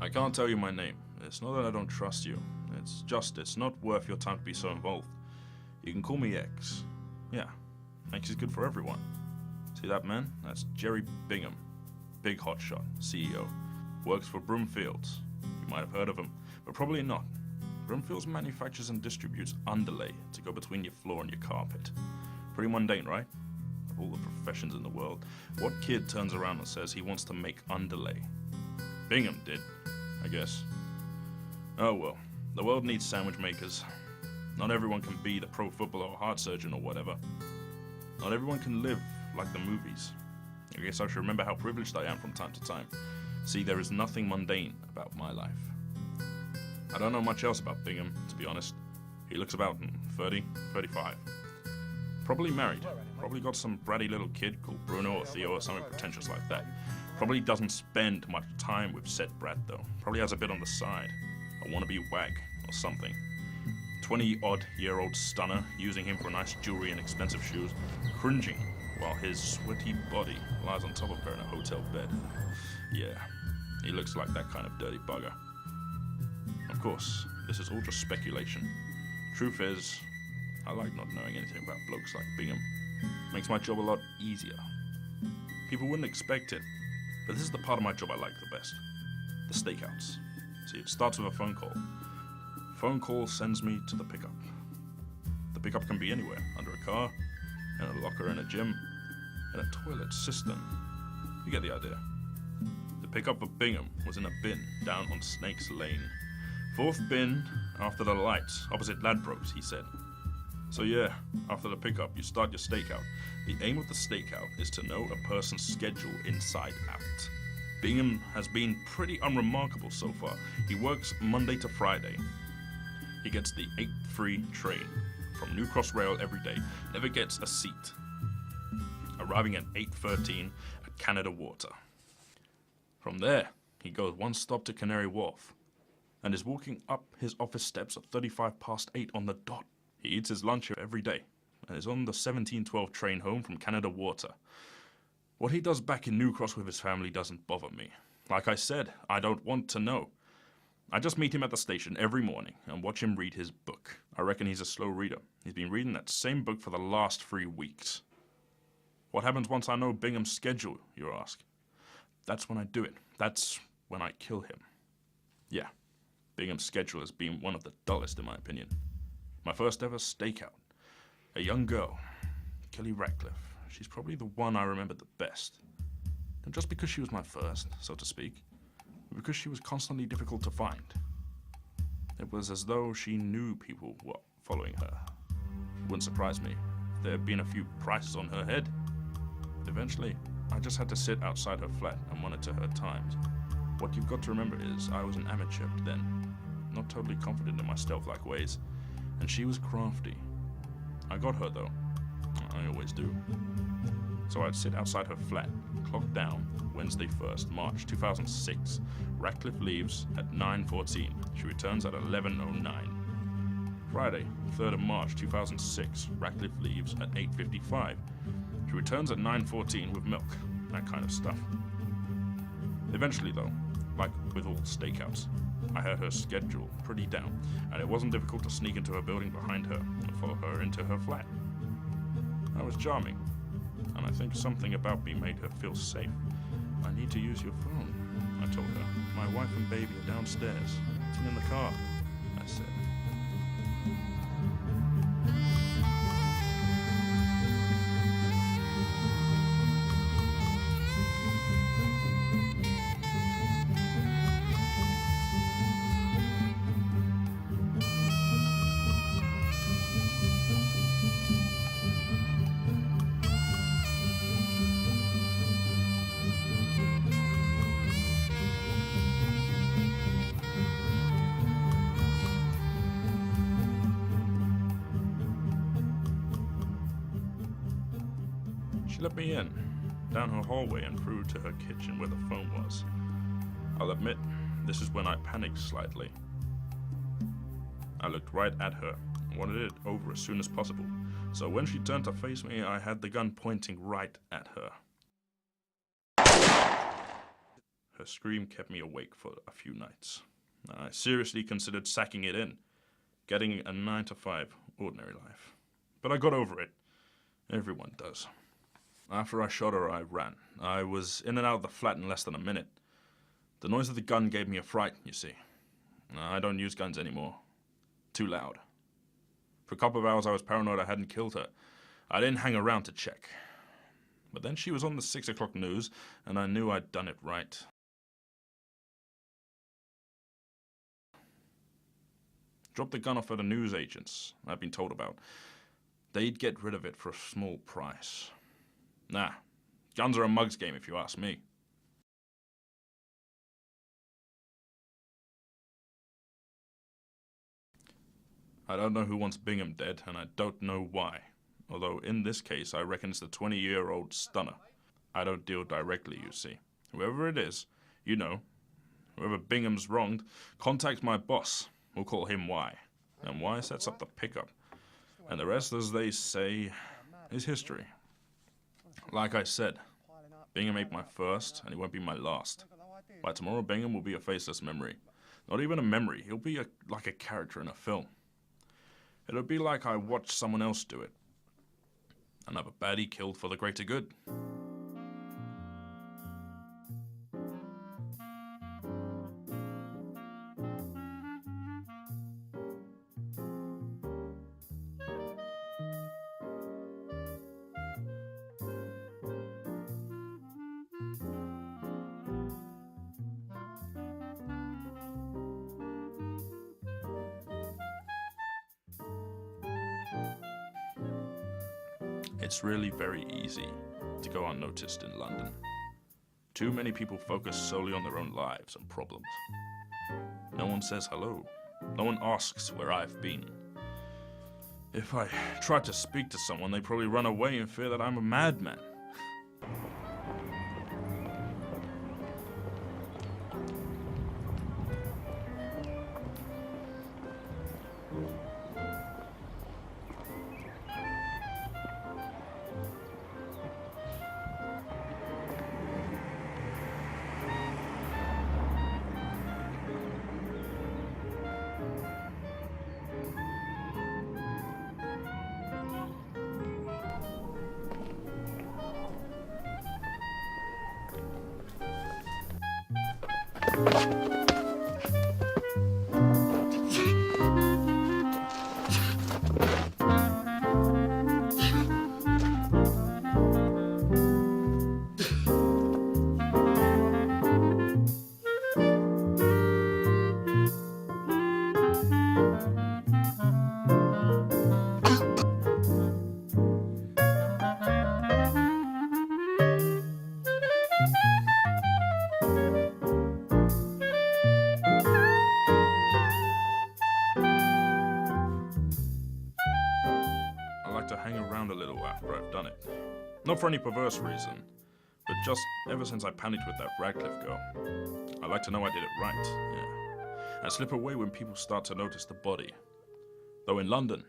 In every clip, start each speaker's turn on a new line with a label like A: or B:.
A: I can't tell you my name. It's not that I don't trust you. It's not worth your time to be so involved. You can call me X. Yeah, X is good for everyone. See that man? That's Jerry Bingham. Big hotshot, CEO. Works for Broomfields. You might have heard of him, but probably not. Broomfields manufactures and distributes underlay to go between your floor and your carpet. Pretty mundane, right? Of all the professions in the world, what kid turns around and says he wants to make underlay? Bingham did, I guess. Oh well, the world needs sandwich makers. Not everyone can be the pro footballer or heart surgeon or whatever. Not everyone can live like the movies. I guess I should remember how privileged I am from time to time. See, there is nothing mundane about my life. I don't know much else about Bingham, to be honest. He looks about 30, 35. Probably married. Probably got some bratty little kid called Bruno or Theo or something pretentious like that. Probably doesn't spend much time with said brat though. Probably has a bit on the side. A wannabe wag or something. 20-odd-year-old stunner using him for nice jewelry and expensive shoes, cringing while his sweaty body lies on top of her in a hotel bed. Yeah, he looks like that kind of dirty bugger. Of course, this is all just speculation. Truth is, I like not knowing anything about blokes like Bingham. Makes my job a lot easier. People wouldn't expect it, but this is the part of my job I like the best. The stakeouts. See, it starts with a phone call. Phone call sends me to the pickup. The pickup can be anywhere, under a car, in a locker in a gym, in a toilet cistern. You get the idea. The pickup of Bingham was in a bin down on Snakes Lane. 4th bin after the lights, opposite Ladbrokes, he said. So yeah, after the pickup, you start your stakeout. The aim of the stakeout is to know a person's schedule inside out. Bingham has been pretty unremarkable so far. He works Monday to Friday. He gets the 8:3 train from New Cross Rail every day, never gets a seat. Arriving at 8:13 at Canada Water. From there, he goes one stop to Canary Wharf and is walking up his office steps at 8:35 on the dot. He eats his lunch here every day and is on the 17:12 train home from Canada Water. What he does back in New Cross with his family doesn't bother me. Like I said, I don't want to know. I just meet him at the station every morning and watch him read his book. I reckon he's a slow reader. He's been reading that same book for the last 3 weeks. What happens once I know Bingham's schedule, you ask? That's when I do it. That's when I kill him. Yeah, Bingham's schedule has been one of the dullest in my opinion. My first ever stakeout. A young girl, Kelly Ratcliffe. She's probably the one I remember the best. And just because she was my first, so to speak, but because she was constantly difficult to find. It was as though she knew people were following her. It wouldn't surprise me if there had been a few prices on her head. Eventually, I just had to sit outside her flat and monitor her times. What you've got to remember is I was an amateur then, not totally confident in my stealth-like ways, and she was crafty. I got her though. I always do. So I'd sit outside her flat, clock down, Wednesday 1st, March 2006. Ratcliffe leaves at 9:14. She returns at 11:09. Friday, 3rd of March 2006. Ratcliffe leaves at 8:55. She returns at 9:14 with milk, that kind of stuff. Eventually though, like with all stakeouts, I had her schedule pretty down, and it wasn't difficult to sneak into her building behind her and follow her into her flat. I was charming, and I think something about me made her feel safe. I need to use your phone, I told her. My wife and baby are downstairs, sitting in the car, I said. She let me in, down her hallway and through to her kitchen where the phone was. I'll admit, this is when I panicked slightly. I looked right at her and wanted it over as soon as possible, so when she turned to face me, I had the gun pointing right at her. her scream kept me awake for a few nights. I seriously considered sacking it in, getting a 9-to-5 ordinary life. But I got over it. Everyone does. After I shot her, I ran. I was in and out of the flat in less than a minute. The noise of the gun gave me a fright, you see. I don't use guns anymore. Too loud. For a couple of hours I was paranoid I hadn't killed her. I didn't hang around to check. But then she was on the 6 o'clock news, and I knew I'd done it right. Drop the gun off at the news agents I've been told about. They'd get rid of it for a small price. Nah, guns are a mug's game if you ask me. I don't know who wants Bingham dead, and I don't know why. Although in this case, I reckon it's the 20-year-old stunner. I don't deal directly, you see. Whoever it is, you know. Whoever Bingham's wronged, contact my boss. We'll call him Y. And Y sets up the pickup. And the rest, as they say, is history. Like I said, Bingham ain't my first, and he won't be my last. By tomorrow, Bingham will be a faceless memory. Not even a memory, he'll be like a character in a film. It'll be like I watched someone else do it. Another baddie killed for the greater good. It's really very easy to go unnoticed in London. Too many people focus solely on their own lives and problems. No one says hello. No one asks where I've been. If I tried to speak to someone, they'd probably run away in fear that I'm a madman. To hang around a little after I've done it. Not for any perverse reason, but just ever since I panicked with that Radcliffe girl. I like to know I did it right, yeah. And slip away when people start to notice the body. Though in London,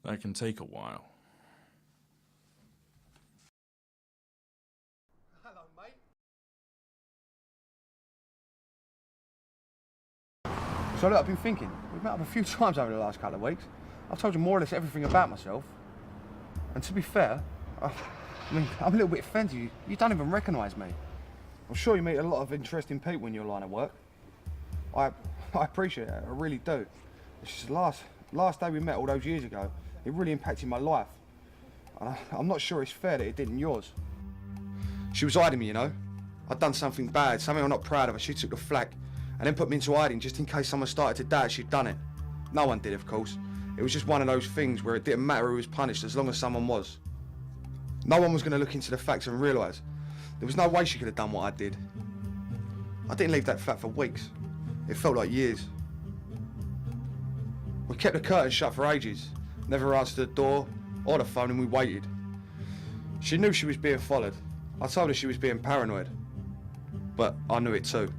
A: that can take a while.
B: Hello, mate. So look, I've been thinking. We've met up a few times over the last couple of weeks. I've told you more or less everything about myself. And to be fair, I mean, I'm a little bit offended. You don't even recognise me. I'm sure you meet a lot of interesting people in your line of work. I appreciate it, I really do. It's just the last day we met all those years ago, it really impacted my life. And I'm not sure it's fair that it didn't yours. She was hiding me, you know. I'd done something bad, something I'm not proud of, and she took the flak and then put me into hiding just in case someone started to doubt she'd done it. No one did, of course. It was just one of those things where it didn't matter who was punished as long as someone was. No one was going to look into the facts and realise there was no way she could have done what I did. I didn't leave that flat for weeks. It felt like years. We kept the curtains shut for ages, never answered the door or the phone, and we waited. She knew she was being followed. I told her she was being paranoid, but I knew it too.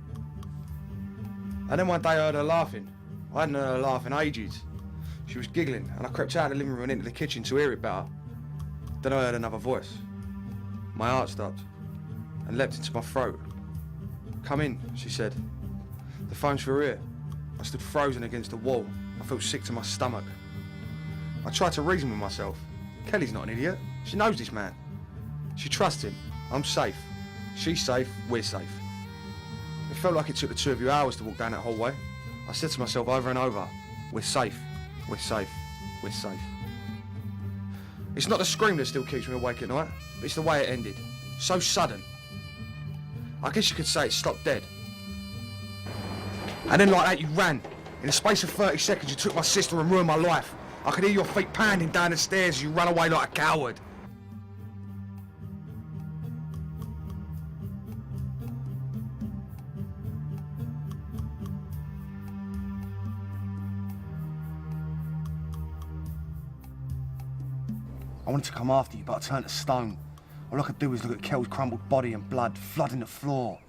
B: And then one day I heard her laughing. I hadn't heard her laugh in ages. She was giggling, and I crept out of the living room and into the kitchen to hear it better. Then I heard another voice. My heart stopped and leapt into my throat. Come in, she said. The phone's for her. I stood frozen against the wall. I felt sick to my stomach. I tried to reason with myself. Kelly's not an idiot. She knows this man. She trusts him. I'm safe. She's safe. We're safe. It felt like it took the two of you hours to walk down that hallway. I said to myself over and over, we're safe. We're safe. We're safe. It's not the scream that still keeps me awake at night, but it's the way it ended. So sudden. I guess you could say it stopped dead. And then like that you ran. In the space of 30 seconds you took my sister and ruined my life. I could hear your feet pounding down the stairs as you ran away like a coward. I wanted to come after you, but I turned to stone. All I could do was look at Kel's crumbled body and blood flooding the floor.